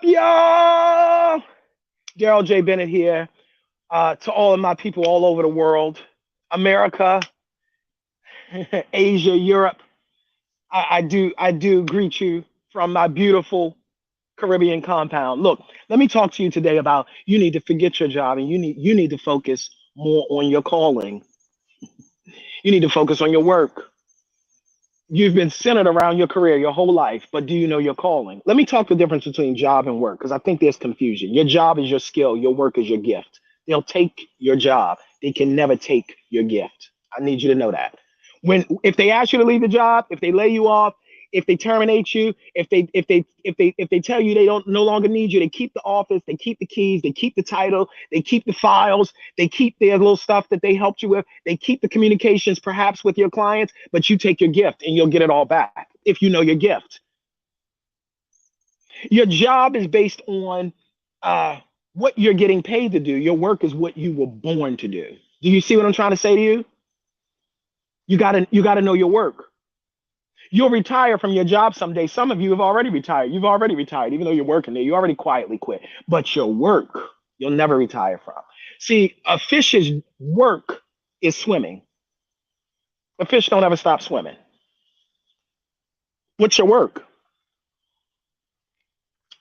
Y'all? Daryl J. Bennett here. To all of my people all over the world, America, Asia, Europe, I do greet you from my beautiful Caribbean compound. Look, let me talk to you today about you need to forget your job and you need to focus more on your calling. You need to focus on your work. You've been centered around your career your whole life, but do you know your calling? Let me talk the difference between job and work because I think there's confusion. Your job is your skill, your work is your gift. They'll take your job, they can never take your gift. I need you to know that. When if they ask you to leave the job, if they lay you off, if they terminate you, if they tell you they don't no longer need you, they keep the office, they keep the keys, they keep the title, they keep the files, they keep their little stuff that they helped you with, they keep the communications perhaps with your clients, but you take your gift and you'll get it all back if you know your gift. Your job is based on uh, what you're getting paid to do. Your work is what you were born to do. Do you see what I'm trying to say to you? You gotta know your work. You'll retire from your job someday. Some of you have already retired. You've already retired, even though you're working there. You already quietly quit. But your work, you'll never retire from. See, a fish's work is swimming. A fish don't ever stop swimming. What's your work?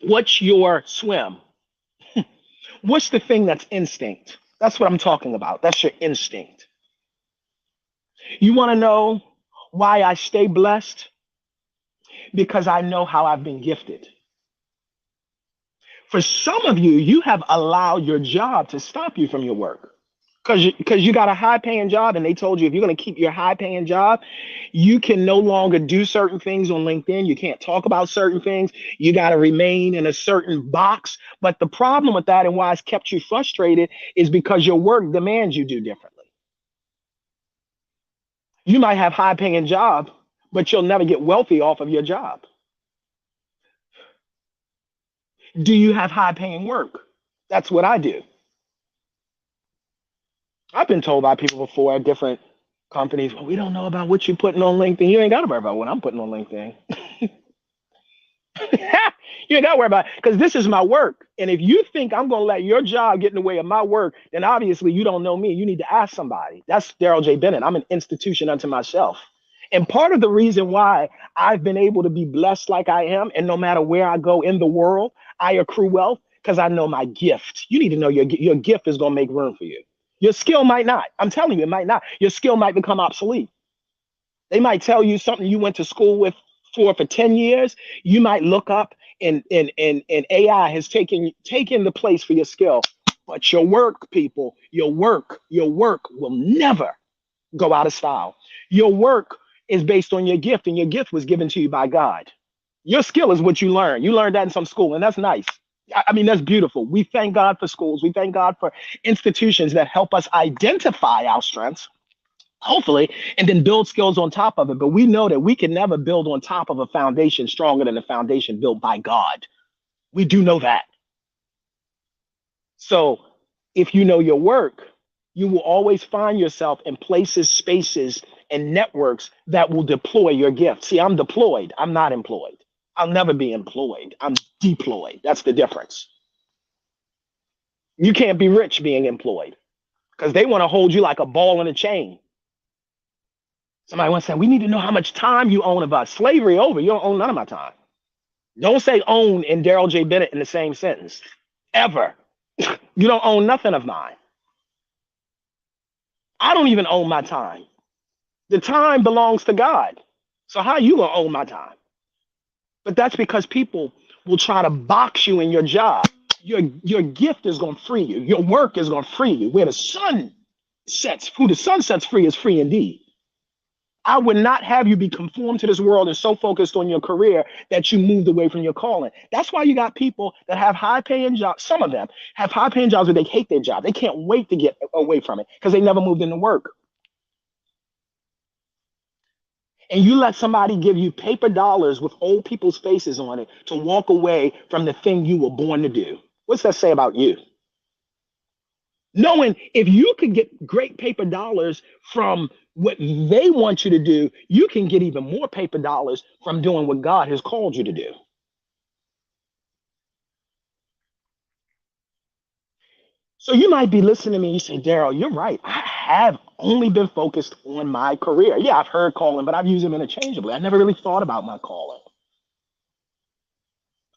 What's your swim? What's the thing that's instinct? That's what I'm talking about. That's your instinct. You want to know why I stay blessed? Because I know how I've been gifted. For some of you, you have allowed your job to stop you from your work. Because you got a high paying job and they told you if you're going to keep your high paying job, you can no longer do certain things on LinkedIn. You can't talk about certain things. You got to remain in a certain box. But the problem with that and why it's kept you frustrated is because your work demands you do differently. You might have high paying job, but you'll never get wealthy off of your job. Do you have high paying work? That's what I do. I've been told by people before at different companies, well, we don't know about what you're putting on LinkedIn. You ain't got to worry about what I'm putting on LinkedIn. You ain't got to worry about it because this is my work. And if you think I'm going to let your job get in the way of my work, then obviously you don't know me. You need to ask somebody. That's Daryl J. Bennett. I'm an institution unto myself. And part of the reason why I've been able to be blessed like I am, and no matter where I go in the world, I accrue wealth because I know my gift. You need to know your gift is going to make room for you. Your skill might not. I'm telling you, it might not. Your skill might become obsolete. They might tell you something you went to school with for 10 years. You might look up and AI has taken the place for your skill. But your work, people, your work will never go out of style. Your work is based on your gift, and your gift was given to you by God. Your skill is what you learn. You learned that in some school, and that's nice. I mean, that's beautiful. We thank God for schools. We thank God for institutions that help us identify our strengths, hopefully, and then build skills on top of it. But we know that we can never build on top of a foundation stronger than the foundation built by God. We do know that. So if you know your work, you will always find yourself in places, spaces, and networks that will deploy your gift. See, I'm deployed, I'm not employed. I'll never be employed. I'm deployed. That's the difference. You can't be rich being employed because they want to hold you like a ball in a chain. Somebody once said, we need to know how much time you own of us. Slavery over. You don't own none of my time. Don't say own and Daryl J. Bennett in the same sentence. Ever. You don't own nothing of mine. I don't even own my time. The time belongs to God. So how you gonna own my time? But that's because people will try to box you in your job. Your gift is gonna free you. Your work is gonna free you. Who the sun sets free is free indeed. I would not have you be conformed to this world and so focused on your career that you moved away from your calling. That's why you got people that have high paying jobs. Some of them have high paying jobs, but they hate their job. They can't wait to get away from it because they never moved into work. And you let somebody give you paper dollars with old people's faces on it to walk away from the thing you were born to do. What's that say about you? Knowing if you could get great paper dollars from what they want you to do, you can get even more paper dollars from doing what God has called you to do. So you might be listening to me, you say, Daryl, you're right. I have only been focused on my career. Yeah, I've heard calling, but I've used them interchangeably. I never really thought about my calling.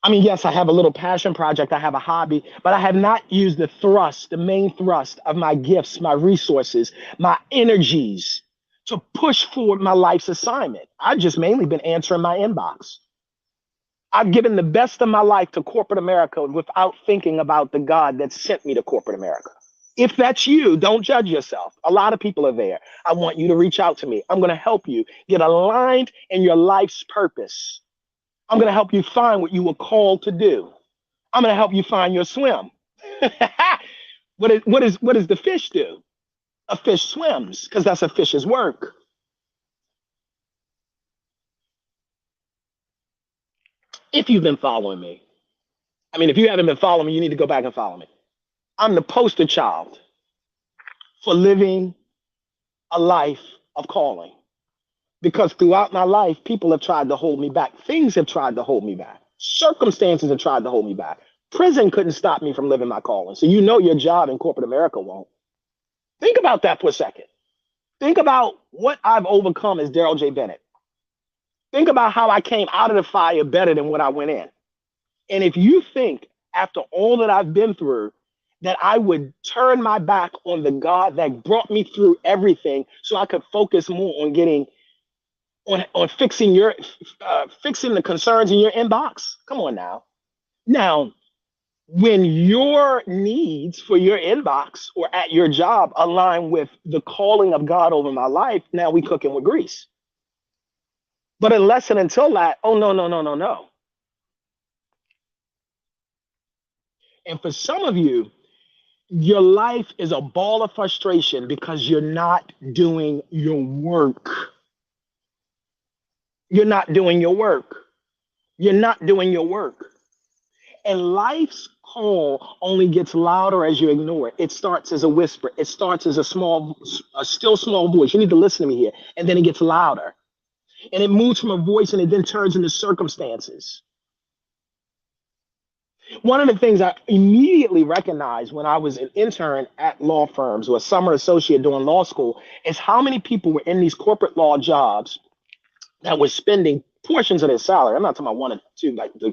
I mean, yes, I have a little passion project, I have a hobby, but I have not used the thrust, the main thrust of my gifts, my resources, my energies to push forward my life's assignment. I've just mainly been answering my inbox. I've given the best of my life to corporate America without thinking about the God that sent me to corporate America. If that's you, don't judge yourself. A lot of people are there. I want you to reach out to me. I'm going to help you get aligned in your life's purpose. I'm going to help you find what you were called to do. I'm going to help you find your swim. What does the fish do? A fish swims because that's a fish's work. If you've been following me, I mean, if you haven't been following me, you need to go back and follow me. I'm the poster child for living a life of calling because throughout my life, people have tried to hold me back. Things have tried to hold me back. Circumstances have tried to hold me back. Prison couldn't stop me from living my calling. So you know your job in corporate America won't. Think about that for a second. Think about what I've overcome as Daryl J. Bennett. Think about how I came out of the fire better than what I went in. And if you think after all that I've been through, that I would turn my back on the God that brought me through everything so I could focus more on getting on fixing the concerns in your inbox. Come on now. Now, when your needs for your inbox or at your job align with the calling of God over my life, now we cooking with grease. But unless and until that, oh no, no, no, no, no. And for some of you, your life is a ball of frustration because you're not doing your work. You're not doing your work. You're not doing your work. And life's call only gets louder as you ignore it. It starts as a whisper. It starts as a still small voice. You need to listen to me here. And then it gets louder. And it moves from a voice and it then turns into circumstances. One of the things I immediately recognized when I was an intern at law firms or a summer associate doing law school is how many people were in these corporate law jobs that were spending portions of their salary. I'm not talking about one or two, like the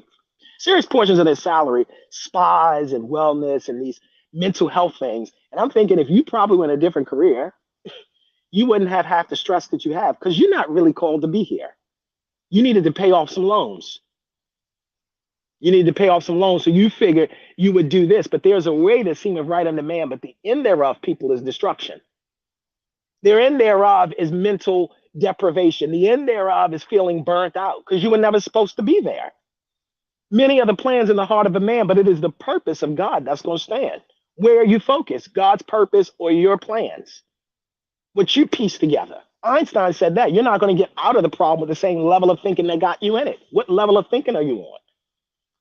serious portions of their salary, spas and wellness and these mental health things. And I'm thinking if you probably went a different career, you wouldn't have half the stress that you have because you're not really called to be here. You needed to pay off some loans. You need to pay off some loans. So you figure you would do this, but there's a way that seemeth right unto man, but the end thereof, people, is destruction. Their end thereof is mental deprivation. The end thereof is feeling burnt out because you were never supposed to be there. Many are the plans in the heart of a man, but it is the purpose of God that's going to stand. Where are you focused? God's purpose or your plans? What you piece together. Einstein said that you're not going to get out of the problem with the same level of thinking that got you in it. What level of thinking are you on?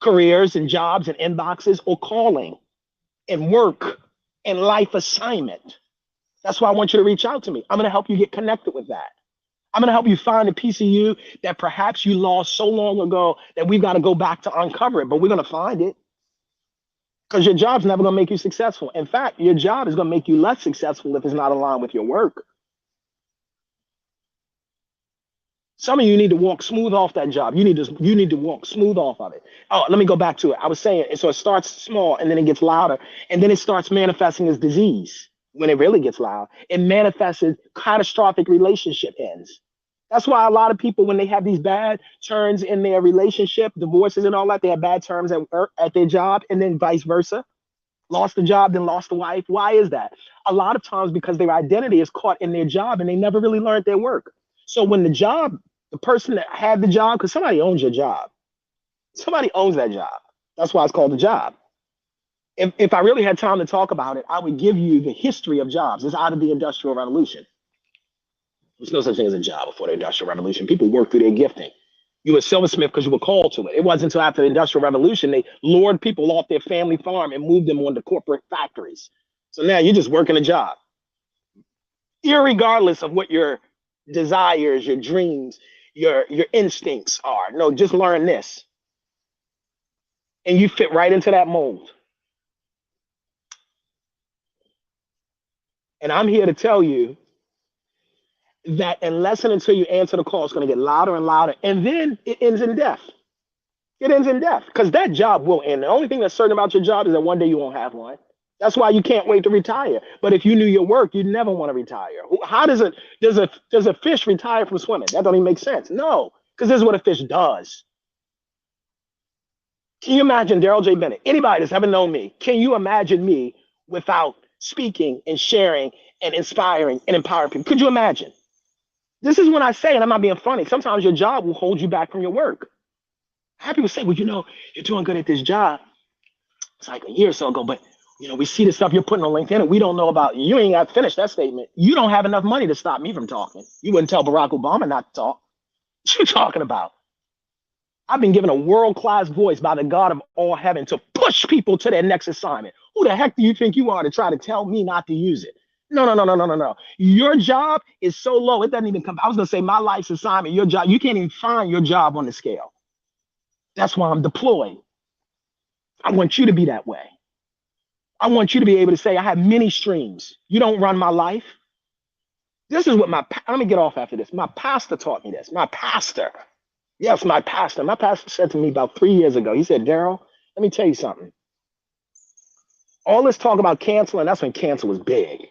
Careers and jobs and inboxes or calling and work and life assignment. That's why I want you to reach out to me. I'm going to help you get connected with that. I'm going to help you find a piece of you that perhaps you lost so long ago that we've got to go back to uncover it, but we're going to find it because your job's never going to make you successful. In fact, your job is going to make you less successful if it's not aligned with your work. Some of you need to walk smooth off that job. You need to walk smooth off of it. Oh, let me go back to it. I was saying, so it starts small and then it gets louder, and then it starts manifesting as disease. When it really gets loud, it manifests as catastrophic relationship ends. That's why a lot of people, when they have these bad turns in their relationship, divorces and all that, they have bad terms at their job, and then vice versa. Lost the job, then lost the wife. Why is that? A lot of times because their identity is caught in their job and they never really learned their work. So when the person that had the job, because somebody owns your job, somebody owns that job. That's why it's called a job. If I really had time to talk about it, I would give you the history of jobs. It's out of the Industrial Revolution. There's no such thing as a job before the Industrial Revolution. People worked through their gifting. You were a silversmith because you were called to it. It wasn't until after the Industrial Revolution they lured people off their family farm and moved them onto corporate factories. So now you're just working a job, irregardless of what your desires, your dreams, your instincts are. No, just learn this, and you fit right into that mold. And I'm here to tell you that unless and until you answer the call, it's going to get louder and louder. And then it ends in death. It ends in death because that job will end. The only thing that's certain about your job is that one day you won't have one. That's why you can't wait to retire. But if you knew your work, you'd never want to retire. How does a fish retire from swimming? That don't even make sense. No, because this is what a fish does. Can you imagine Daryl J. Bennett? Anybody that's ever known me, can you imagine me without speaking and sharing and inspiring and empowering people? Could you imagine? This is when I say, and I'm not being funny, sometimes your job will hold you back from your work. I have people say, well, you're doing good at this job. It's like a year or so ago, but we see the stuff you're putting on LinkedIn and we don't know about you. You ain't got to finish that statement. You don't have enough money to stop me from talking. You wouldn't tell Barack Obama not to talk. What you talking about? I've been given a world-class voice by the God of all heaven to push people to their next assignment. Who the heck do you think you are to try to tell me not to use it? No, no, no, no, no, no, no. Your job is so low, it doesn't even come. I was going to say my life's assignment, your job, you can't even find your job on the scale. That's why I'm deployed. I want you to be that way. I want you to be able to say, I have many streams. You don't run my life. This is what let me get off after this. My pastor taught me this. My pastor. Yes, my pastor. My pastor said to me about 3 years ago, he said, Daryl, let me tell you something. All this talk about canceling, that's when cancer was big.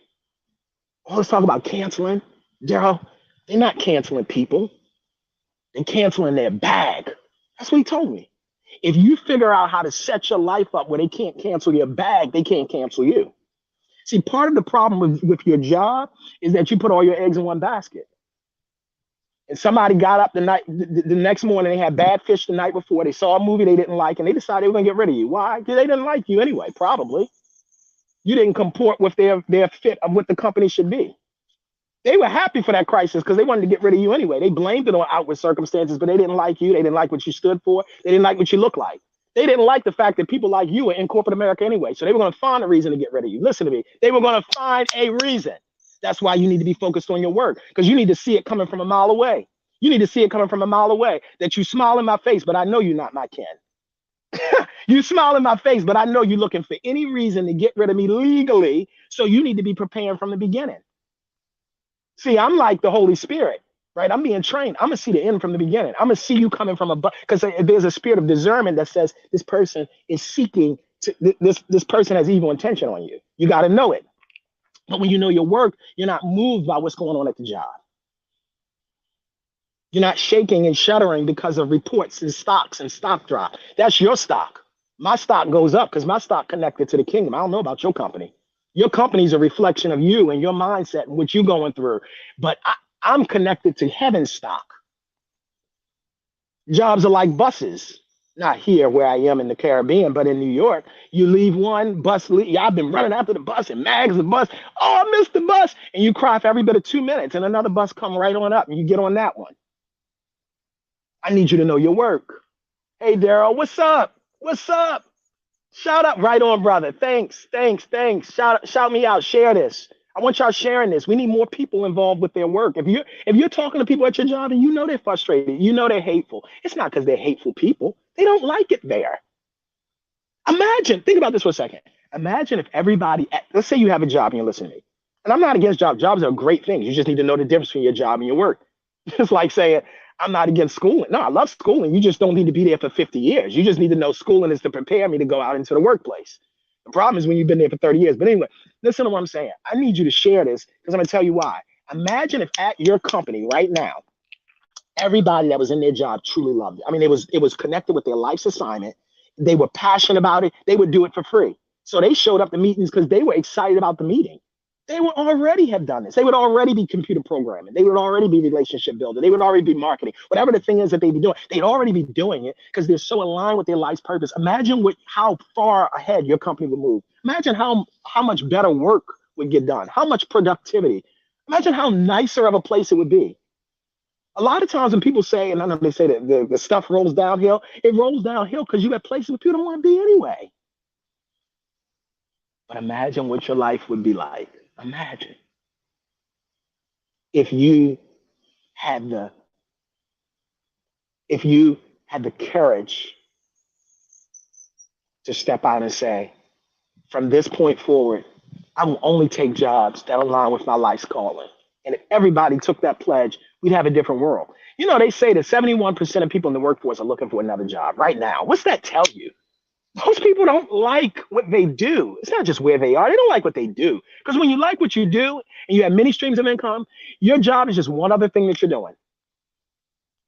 All this talk about canceling, Daryl, they're not canceling people. They're canceling their bag. That's what he told me. If you figure out how to set your life up where they can't cancel your bag, they can't cancel you. See, part of the problem with your job is that you put all your eggs in one basket. And somebody got up the next morning, they had bad fish the night before, they saw a movie they didn't like, and they decided they were going to get rid of you. Why? Because they didn't like you anyway, probably. You didn't comport with their fit of what the company should be. They were happy for that crisis because they wanted to get rid of you anyway. They blamed it on outward circumstances, but they didn't like you. They didn't like what you stood for. They didn't like what you looked like. They didn't like the fact that people like you were in corporate America anyway. So they were going to find a reason to get rid of you. Listen to me. They were going to find a reason. That's why you need to be focused on your work, because you need to see it coming from a mile away. You need to see it coming from a mile away, that you smile in my face, but I know you're not my kin. You smile in my face, but I know you're looking for any reason to get rid of me legally. So you need to be preparing from the beginning. See, I'm like the Holy Spirit, right? I'm being trained. I'm going to see the end from the beginning. I'm going to see you coming from above, because there's a spirit of discernment that says this person is seeking to, this person has evil intention on you. You got to know it. But when you know your work, you're not moved by what's going on at the job. You're not shaking and shuddering because of reports and stocks and stock drop. That's your stock. My stock goes up because my stock connected to the kingdom. I don't know about your company. Your company is a reflection of you and your mindset and what you're going through. But I'm connected to heaven's stock. Jobs are like buses. Not here where I am in the Caribbean, but in New York. You leave one bus, I've been running after the bus and mags the bus. Oh, I missed the bus. And you cry for every bit of 2 minutes and another bus come right on up and you get on that one. I need you to know your work. Hey, Daryl, what's up? What's up? Shout out. Right on, brother. Thanks. Shout me out. Share this. I want y'all sharing this. We need more people involved with their work. If you're talking to people at your job and you know they're frustrated, you know they're hateful, it's not because they're hateful people. They don't like it there. Imagine, think about this for a second. Imagine if everybody, let's say you have a job and you're listening to me. And I'm not against jobs. Jobs are great things. You just need to know the difference between your job and your work. It's like saying, I'm not against schooling. No, I love schooling. You just don't need to be there for 50 years. You just need to know schooling is to prepare me to go out into the workplace. The problem is when you've been there for 30 years. But anyway, listen to what I'm saying. I need you to share this because I'm going to tell you why. Imagine if at your company right now, everybody that was in their job truly loved it. I mean, it was connected with their life's assignment. They were passionate about it. They would do it for free. So they showed up to meetings because they were excited about the meeting. They would already have done this. They would already be computer programming. They would already be relationship building. They would already be marketing. Whatever the thing is that they'd be doing, they'd already be doing it because they're so aligned with their life's purpose. Imagine how far ahead your company would move. Imagine how much better work would get done, how much productivity. Imagine how nicer of a place it would be. A lot of times when people say, and I know they say that the stuff rolls downhill, it rolls downhill because you have places where people don't want to be anyway. But imagine what your life would be like. Imagine if you had the courage to step out and say, from this point forward, I will only take jobs that align with my life's calling. And if everybody took that pledge, we'd have a different world. You know, they say that 71% of people in the workforce are looking for another job right now. What's that tell you? Most people don't like what they do. It's not just where they are, they don't like what they do. Because when you like what you do and you have many streams of income, your job is just one other thing that you're doing.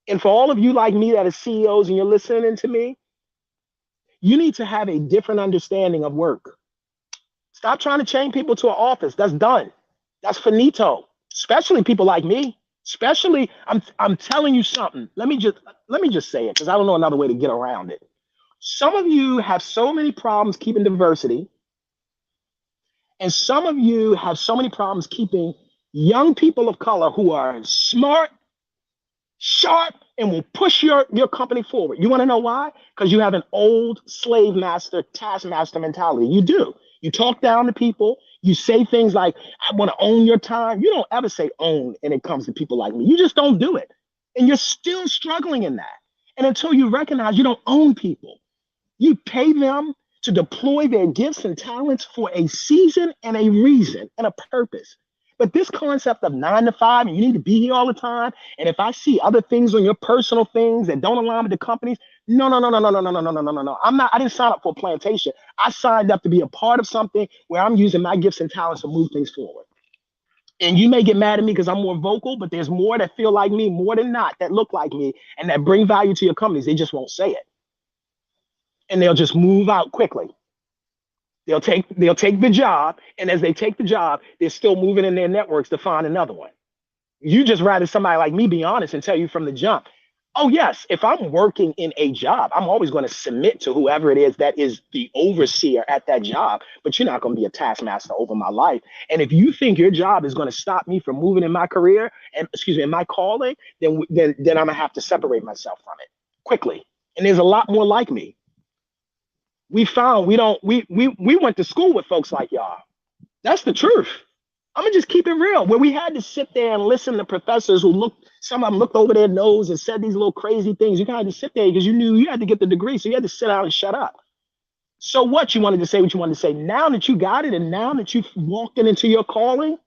And for all of you like me that are CEOs and you're listening to me, you need to have a different understanding of work. Stop trying to chain people to an office. That's done. That's finito. Especially people like me. Especially, I'm telling you something. Let me just say it because I don't know another way to get around it. Some of you have so many problems keeping diversity, and some of you have so many problems keeping young people of color who are smart, sharp, and will push your company forward. You want to know why? Because you have an old slave master, taskmaster mentality. You do. You talk down to people. You say things like, I want to own your time. You don't ever say own when it comes to people like me. You just don't do it. And you're still struggling in that. And until you recognize you don't own people, you pay them to deploy their gifts and talents for a season and a reason and a purpose. But this concept of 9 to 5, and you need to be here all the time. And if I see other things on your personal things that don't align with the companies, no, no, no, no, no, no, no, no, no, no, no, no. I didn't sign up for a plantation. I signed up to be a part of something where I'm using my gifts and talents to move things forward. And you may get mad at me because I'm more vocal, but there's more that feel like me, more than not, that look like me, and that bring value to your companies. They just won't say it. And they'll just move out quickly. They'll take the job, and as they take the job, they're still moving in their networks to find another one. You just rather somebody like me be honest and tell you from the jump, oh yes, if I'm working in a job, I'm always going to submit to whoever it is that is the overseer at that job, but you're not going to be a taskmaster over my life. And if you think your job is going to stop me from moving in my career and in my calling, then I'm gonna have to separate myself from it quickly. And there's a lot more like me. We found we went to school with folks like y'all. That's the truth. I'm gonna just keep it real. Where we had to sit there and listen to professors who some of them looked over their nose and said these little crazy things. You kind of sit there because you knew you had to get the degree, so you had to sit down and shut up. So what, you wanted to say what you wanted to say. Now that you got it, and now that you've walked into your calling,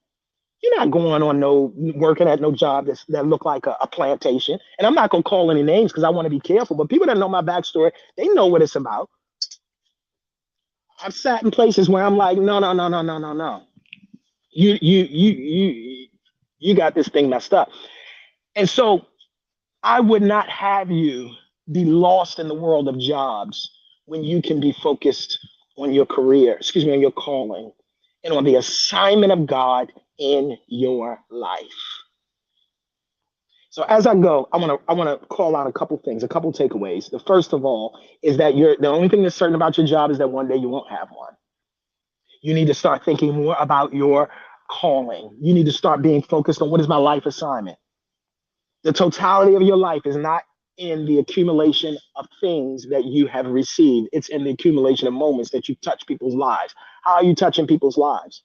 you're not going on working at no job that look like a plantation. And I'm not gonna call any names because I want to be careful. But people that know my backstory, they know what it's about. I've sat in places where I'm like, no, no, no, no, no, no, no. You got this thing messed up. And so I would not have you be lost in the world of jobs when you can be focused on your career, on your calling, and on the assignment of God in your life. So as I go, I want to call out a couple things, a couple takeaways. The first of all is that the only thing that's certain about your job is that one day you won't have one. You need to start thinking more about your calling. You need to start being focused on what is my life assignment. The totality of your life is not in the accumulation of things that you have received. It's in the accumulation of moments that you touch people's lives. How are you touching people's lives?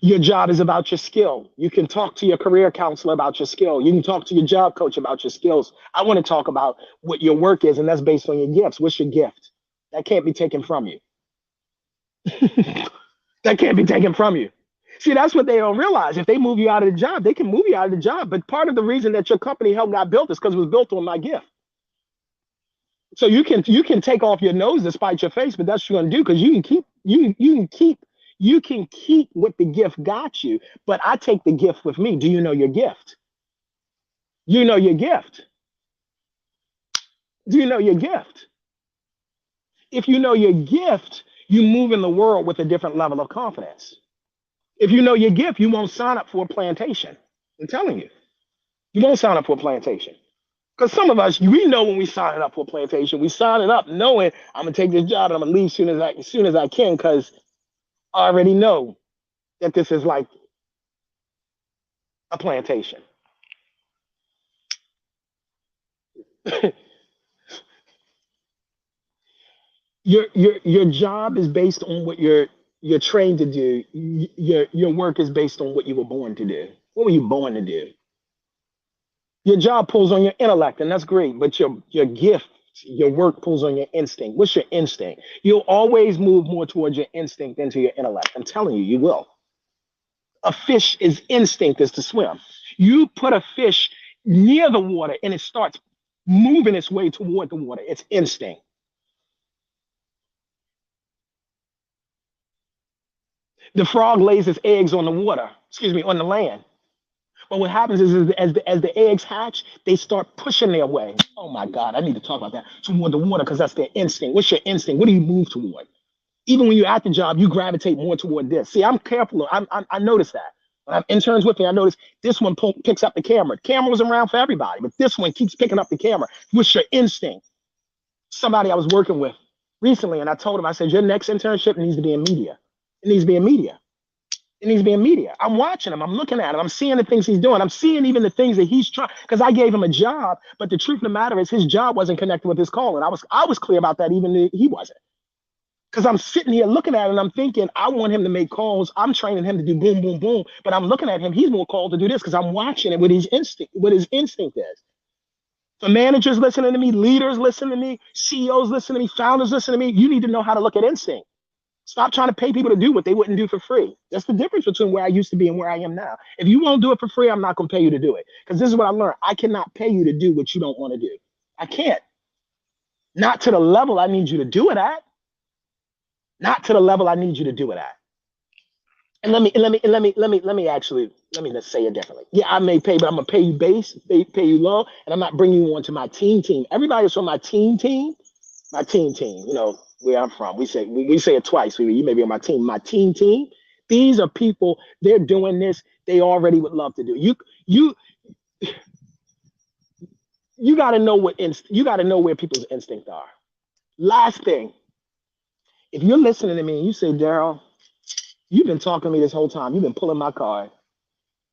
Your job is about your skill. You can talk to your career counselor about your skill. You can talk to your job coach about your skills. I want to talk about what your work is, and that's based on your gifts. What's your gift? That can't be taken from you. That can't be taken from you. See, that's what they don't realize. If they move you out of the job, they can move you out of the job. But part of the reason that your company got built is because it was built on my gift. So you can take off your nose to spite your face, but that's what you're gonna do because you can keep what the gift got you, but I take the gift with me. Do you know your gift? You know your gift. Do you know your gift? If you know your gift, you move in the world with a different level of confidence. If you know your gift, you won't sign up for a plantation. I'm telling you, you won't sign up for a plantation. Because some of us, we know when we sign up for a plantation, we sign it up knowing I'm gonna take this job and I'm gonna leave as soon as I can, because I already know that this is like a plantation. Your job is based on what you're trained to do. Your work is based on what you were born to do. What were you born to do? Your job pulls on your intellect, and that's great, but your gifts Your work pulls on your instinct. What's your instinct? You'll always move more towards your instinct than to your intellect. I'm telling you, you will. A fish is instinct is to swim. You put a fish near the water and it starts moving its way toward the water. It's instinct. The frog lays its eggs on the water, excuse me, on the land. But what happens is as the eggs hatch, they start pushing their way. Oh my God, I need to talk about that toward the water because that's their instinct. What's your instinct? What do you move toward? Even when you're at the job, you gravitate more toward this. See, I'm careful. I notice that. When I have interns with me, I notice this one picks up the camera. The camera was around for everybody, but this one keeps picking up the camera. What's your instinct? Somebody I was working with recently, and I told him, I said, your next internship needs to be in media. It needs to be in media. It needs to be in media. I'm watching him. I'm looking at him. I'm seeing the things he's doing. I'm seeing even the things that he's trying. Because I gave him a job, but the truth of the matter is his job wasn't connected with his calling. I was clear about that, even if he wasn't. Because I'm sitting here looking at it and I'm thinking, I want him to make calls. I'm training him to do boom, boom, boom. But I'm looking at him. He's more called to do this because I'm watching it with his instinct, what his instinct is. For managers listening to me, leaders listening to me, CEOs listening to me, founders listening to me, you need to know how to look at instinct. Stop trying to pay people to do what they wouldn't do for free. That's the difference between where I used to be and where I am now. If you won't do it for free, I'm not going to pay you to do it. Because this is what I learned. I cannot pay you to do what you don't want to do. I can't. Not to the level I need you to do it at. Not to the level I need you to do it at. And let me just say it differently. Yeah, I may pay, but I'm gonna pay you base, pay you low, and I'm not bringing you onto my team. Everybody's from my team. My team. You know where I'm from. We say it twice. You may be on my team. My team. These are people. They're doing this. They already would love to do. You got to know you got to know where people's instincts are. Last thing, if you're listening to me and you say, Daryl, you've been talking to me this whole time. You've been pulling my card.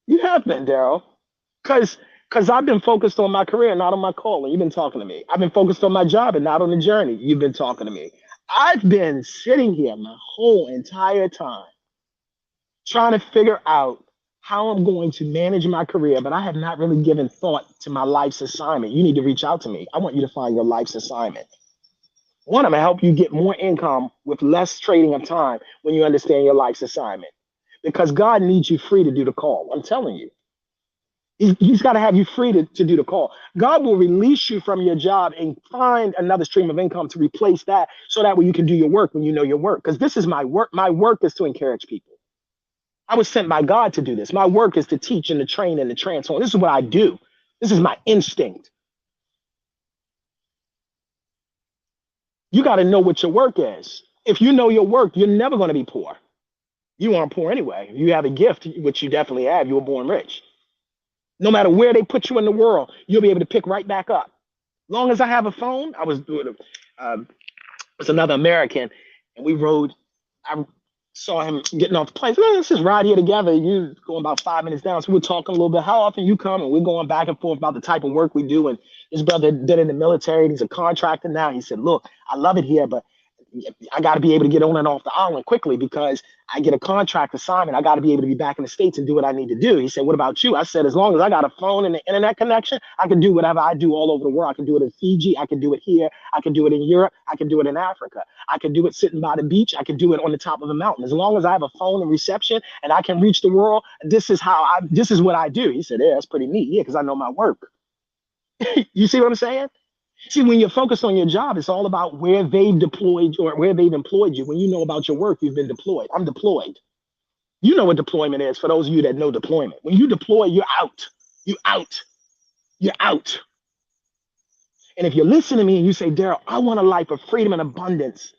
You have been, Daryl, because I've been focused on my career, not on my calling. You've been talking to me. I've been focused on my job and not on the journey. You've been talking to me. I've been sitting here my whole entire time trying to figure out how I'm going to manage my career, but I have not really given thought to my life's assignment. You need to reach out to me. I want you to find your life's assignment. One, I'm gonna help you get more income with less trading of time when you understand your life's assignment. Because God needs you free to do the call. I'm telling you. He's got to have you free to do the call. God will release you from your job and find another stream of income to replace that so that way you can do your work when you know your work. Because this is my work. My work is to encourage people. I was sent by God to do this. My work is to teach and to train and to transform. This is what I do. This is my instinct. You got to know what your work is. If you know your work, you're never going to be poor. You aren't poor anyway. If you have a gift, which you definitely have, you were born rich. No matter where they put you in the world, you'll be able to pick right back up. Long as I have a phone, I was doing was another American, and we rode. I saw him getting off the plane. Let's just ride here together. You going about 5 minutes down. So we're talking a little bit. How often you come? And we're going back and forth about the type of work we do. And his brother did in the military. He's a contractor now. He said, look, I love it here, but I got to be able to get on and off the island quickly because I get a contract assignment. I got to be able to be back in the States and do what I need to do. He said, what about you? I said, as long as I got a phone and an internet connection, I can do whatever I do all over the world. I can do it in Fiji. I can do it here. I can do it in Europe. I can do it in Africa. I can do it sitting by the beach. I can do it on the top of a mountain. As long as I have a phone and reception and I can reach the world, this is what I do. He said, yeah, that's pretty neat. Yeah, because I know my work. You see what I'm saying? See, when you're focused on your job, it's all about where they've deployed or where they've employed you. When you know about your work, you've been deployed. I'm deployed. You know what deployment is for those of you that know deployment. When you deploy, you're out. You're out. You're out. And if you listen to me and you say, Daryl, I want a life of freedom and abundance.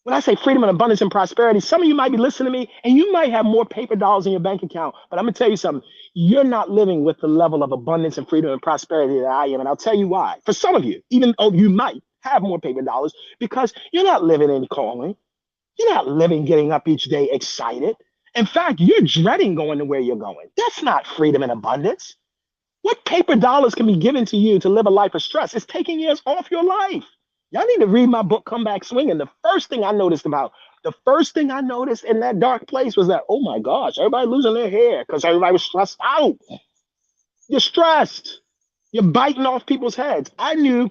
When I say freedom and abundance and prosperity, some of you might be listening to me and you might have more paper dollars in your bank account. But I'm going to tell you something. You're not living with the level of abundance and freedom and prosperity that I am. And I'll tell you why. For some of you, even though you might have more paper dollars, because you're not living in calling. You're not living getting up each day excited. In fact, you're dreading going to where you're going. That's not freedom and abundance. What paper dollars can be given to you to live a life of stress? It's taking years off your life. Y'all need to read my book, Come Back Swinging. The first thing I noticed in that dark place was that, oh my gosh, everybody losing their hair because everybody was stressed out. You're stressed. You're biting off people's heads. I knew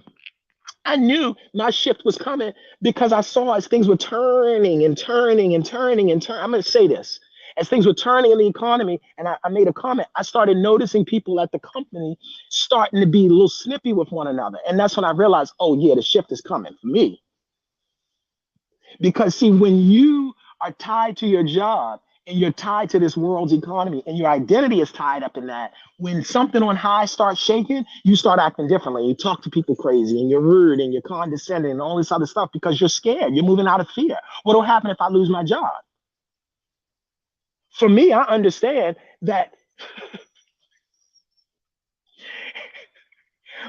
I knew my shift was coming because I saw as things were turning and turning and turning and turning. I'm going to say this. As things were turning in the economy, and I made a comment, I started noticing people at the company starting to be a little snippy with one another. And that's when I realized, oh, yeah, the shift is coming for me. Because, see, when you are tied to your job and you're tied to this world's economy and your identity is tied up in that, when something on high starts shaking, you start acting differently. You talk to people crazy and you're rude and you're condescending and all this other stuff because you're scared. You're moving out of fear. What will happen if I lose my job? For me, I understand that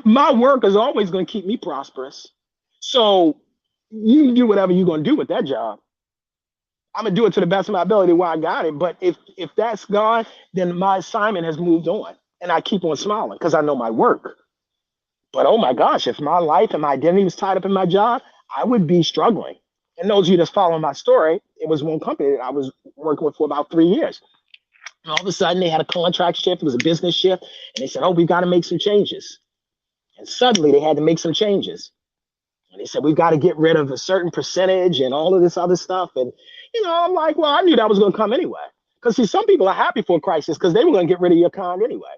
my work is always going to keep me prosperous. So you can do whatever you're going to do with that job. I'm gonna do it to the best of my ability while I got it. But if that's gone, then my assignment has moved on, and I keep on smiling because I know my work. But oh my gosh, if my life and my identity was tied up in my job, I would be struggling. And those of you that's following my story, it was one company that I was working with for about 3 years. And all of a sudden, they had a contract shift. It was a business shift, and they said, "Oh, we've got to make some changes." And suddenly, they had to make some changes. And they said, we've got to get rid of a certain percentage and all of this other stuff. And, I'm like, well, I knew that was going to come anyway. Because, see, some people are happy for a crisis because they were going to get rid of your kind anyway.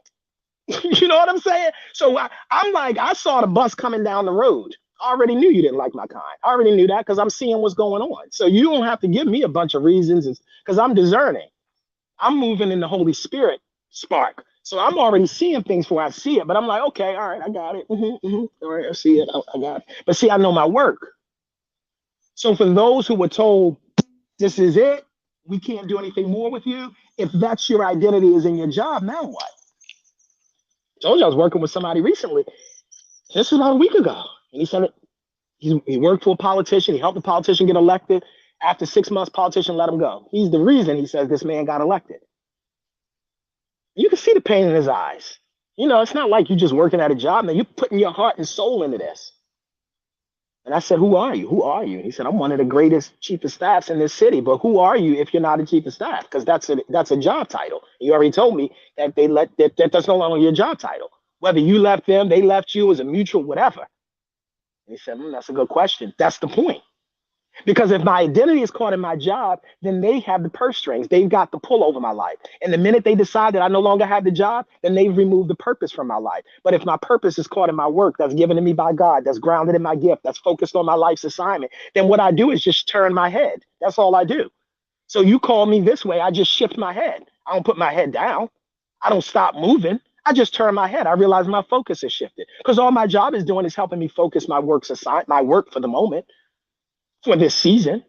You know what I'm saying? So I'm like, I saw the bus coming down the road. I already knew you didn't like my kind. I already knew that because I'm seeing what's going on. So you don't have to give me a bunch of reasons because I'm discerning. I'm moving in the Holy Spirit spark. So I'm already seeing things before I see it, but I'm like, okay, all right, I got it. All right, I see it. I got it. But see, I know my work. So for those who were told, this is it, we can't do anything more with you, if that's your identity is in your job, now what? I told you I was working with somebody recently, just about a week ago. And he said he worked for a politician. He helped the politician get elected. After 6 months, politician let him go. He's the reason he says this man got elected. You can see the pain in his eyes. It's not like you're just working at a job, man. You're putting your heart and soul into this. And I said, who are you? Who are you? He said, I'm one of the greatest chief of staffs in this city. But who are you if you're not a chief of staff? Because that's a job title. You already told me that that's no longer your job title. Whether you left them, they left you, as a mutual, whatever. And he said, that's a good question. That's the point. Because if my identity is caught in my job, then they have the purse strings. They've got the pull over my life. And the minute they decide that I no longer have the job, then they've removed the purpose from my life. But if my purpose is caught in my work that's given to me by God, that's grounded in my gift, that's focused on my life's assignment, then what I do is just turn my head. That's all I do. So you call me this way, I just shift my head. I don't put my head down. I don't stop moving. I just turn my head. I realize my focus has shifted because all my job is doing is helping me focus my work for the moment, for this season,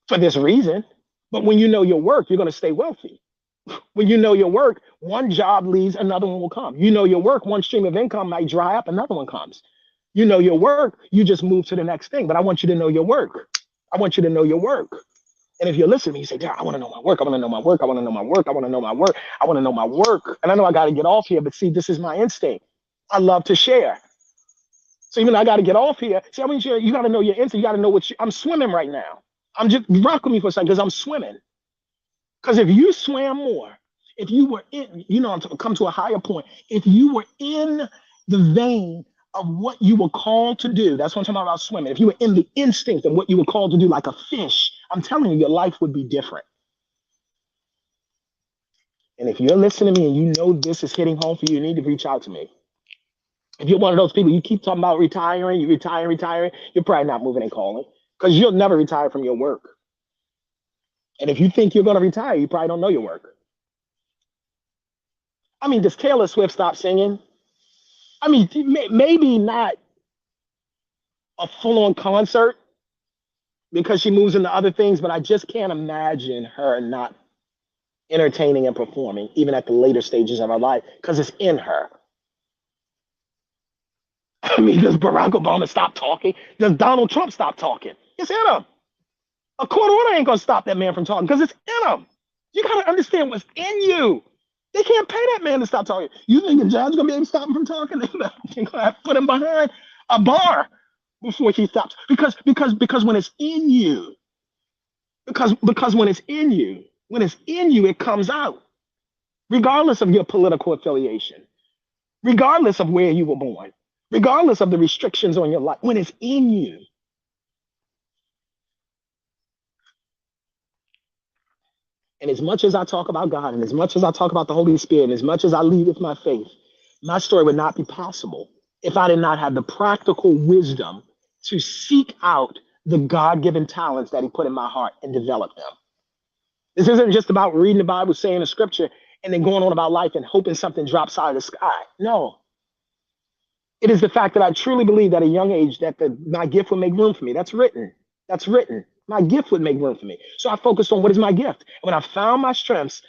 for this reason. But when you know your work, you're going to stay wealthy. When you know your work, one job leaves, another one will come. You know your work, one stream of income might dry up, another one comes. You know your work, you just move to the next thing. But I want you to know your work. I want you to know your work. And if you're listening, you say, Darren, I want to know my work. I want to know my work. I want to know my work. I want to know my work. I want to know my work. And I know I got to get off here, but see, this is my instinct. I love to share. So even though I got to get off here, see, I mean, you got to know your instinct. You got to know I'm swimming right now. I'm just rock with me for a second because I'm swimming. Because if you swam more, if you were in, come to a higher point, if you were in the vein of what you were called to do, that's what I'm talking about swimming. If you were in the instinct of what you were called to do, like a fish, I'm telling you, your life would be different. And if you're listening to me and you know this is hitting home for you, you need to reach out to me. If you're one of those people, you keep talking about retiring, you retiring, you're probably not moving and calling because you'll never retire from your work. And if you think you're going to retire, you probably don't know your work. I mean, does Taylor Swift stop singing? I mean, maybe not a full-on concert because she moves into other things, but I just can't imagine her not entertaining and performing, even at the later stages of her life, because it's in her. I mean, does Barack Obama stop talking? Does Donald Trump stop talking? It's in him. A court order ain't gonna stop that man from talking because it's in him. You gotta understand what's in you. They can't pay that man to stop talking. You think the judge gonna be able to stop him from talking? They're gonna have to put him behind a bar before he stops. Because when it's in you, because when it's in you, it comes out, regardless of your political affiliation, regardless of where you were born, regardless of the restrictions on your life, when it's in you. And as much as I talk about God, and as much as I talk about the Holy Spirit, and as much as I lead with my faith, my story would not be possible if I did not have the practical wisdom to seek out the God given talents that He put in my heart and develop them. This isn't just about reading the Bible, saying the scripture, and then going on about life and hoping something drops out of the sky. No. It is the fact that I truly believe at a young age that my gift would make room for me. That's written. That's written. My gift would make room for me. So I focused on what is my gift. And when I found my strengths,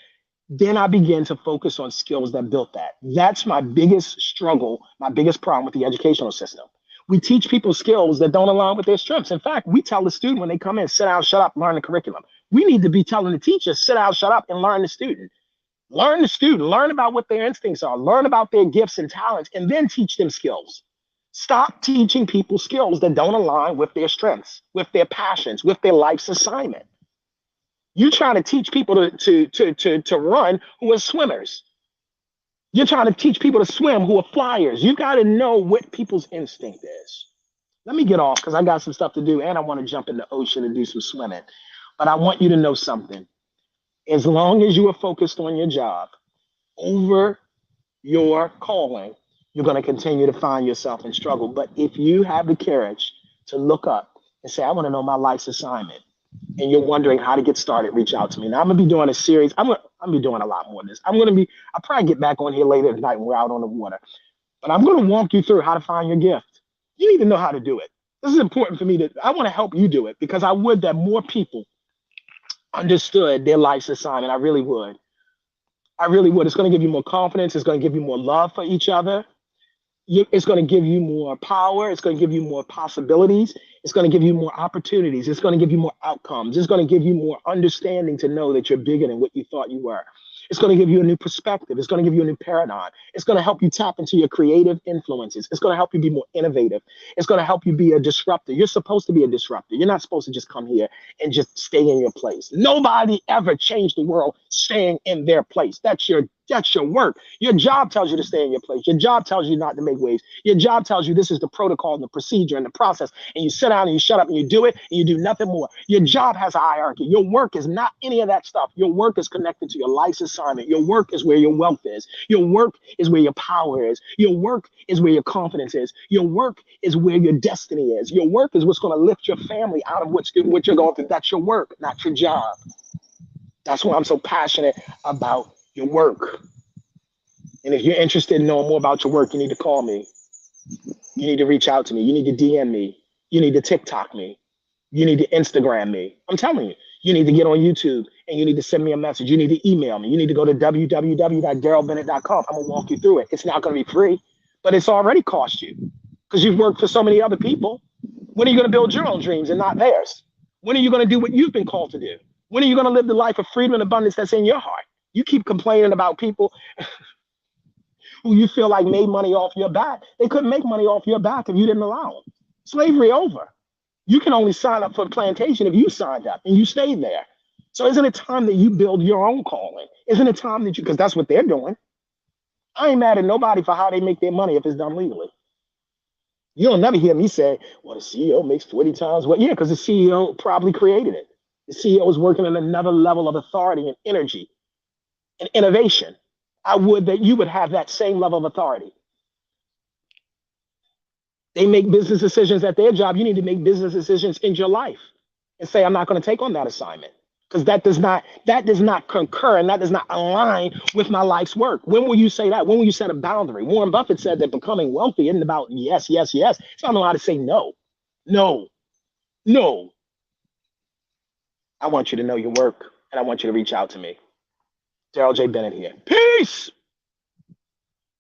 then I began to focus on skills that built that. That's my biggest struggle, my biggest problem with the educational system. We teach people skills that don't align with their strengths. In fact, we tell the student when they come in, sit down, shut up, learn the curriculum. We need to be telling the teacher, sit down, shut up, and learn the student. Learn the student, learn about what their instincts are, learn about their gifts and talents, and then teach them skills. Stop teaching people skills that don't align with their strengths, with their passions, with their life's assignment. You're trying to teach people to run who are swimmers. You're trying to teach people to swim who are flyers. You got to know what people's instinct is. Let me get off because I got some stuff to do and I want to jump in the ocean and do some swimming. But I want you to know something. As long as you are focused on your job over your calling, you're going to continue to find yourself in struggle. But if you have the courage to look up and say, I want to know my life's assignment, and you're wondering how to get started, reach out to me. Now I'm gonna be doing a series. I'm gonna be doing a lot more of this. I'll probably get back on here later tonight when we're out on the water. But I'm gonna walk you through how to find your gift. You need to know how to do it. This is important for me I want to help you do it because I would that more people understood their life's assignment. I really would. I really would. It's gonna give you more confidence, it's gonna give you more love for each other. It's going to give you more power. It's going to give you more possibilities. It's going to give you more opportunities. It's going to give you more outcomes. It's going to give you more understanding to know that you're bigger than what you thought you were. It's going to give you a new perspective. It's going to give you a new paradigm. It's going to help you tap into your creative influences. It's going to help you be more innovative. It's going to help you be a disruptor. You're supposed to be a disruptor. You're not supposed to just come here and just stay in your place. Nobody ever changed the world staying in their place. That's your work. Your job tells you to stay in your place. Your job tells you not to make waves. Your job tells you this is the protocol and the procedure and the process. And you sit down and you shut up and you do it and you do nothing more. Your job has a hierarchy. Your work is not any of that stuff. Your work is connected to your life's assignment. Your work is where your wealth is. Your work is where your power is. Your work is where your confidence is. Your work is where your destiny is. Your work is what's going to lift your family out of what you're going through. That's your work, not your job. That's why I'm so passionate about your work. And if you're interested in knowing more about your work, you need to call me. You need to reach out to me. You need to DM me. You need to TikTok me. You need to Instagram me. I'm telling you, you need to get on YouTube and you need to send me a message. You need to email me. You need to go to www.darrellbennett.com. I'm going to walk you through it. It's not going to be free, but it's already cost you because you've worked for so many other people. When are you going to build your own dreams and not theirs? When are you going to do what you've been called to do? When are you going to live the life of freedom and abundance that's in your heart? You keep complaining about people who you feel like made money off your back. They couldn't make money off your back if you didn't allow them. Slavery over. You can only sign up for the plantation if you signed up and you stayed there. So isn't it time that you build your own calling? Isn't it time that because that's what they're doing. I ain't mad at nobody for how they make their money if it's done legally. You'll never hear me say, well, the CEO makes 40 times what? Yeah, because the CEO probably created it. The CEO is working at another level of authority and energy and innovation. I would that you would have that same level of authority. They make business decisions at their job. You need to make business decisions in your life and say, I'm not going to take on that assignment because that does not concur and that does not align with my life's work. When will you say that? When will you set a boundary? Warren Buffett said that becoming wealthy isn't about yes, yes, yes. It's not allowed to say no, no, no. I want you to know your work and I want you to reach out to me. Darrell J. Bennett here. Peace.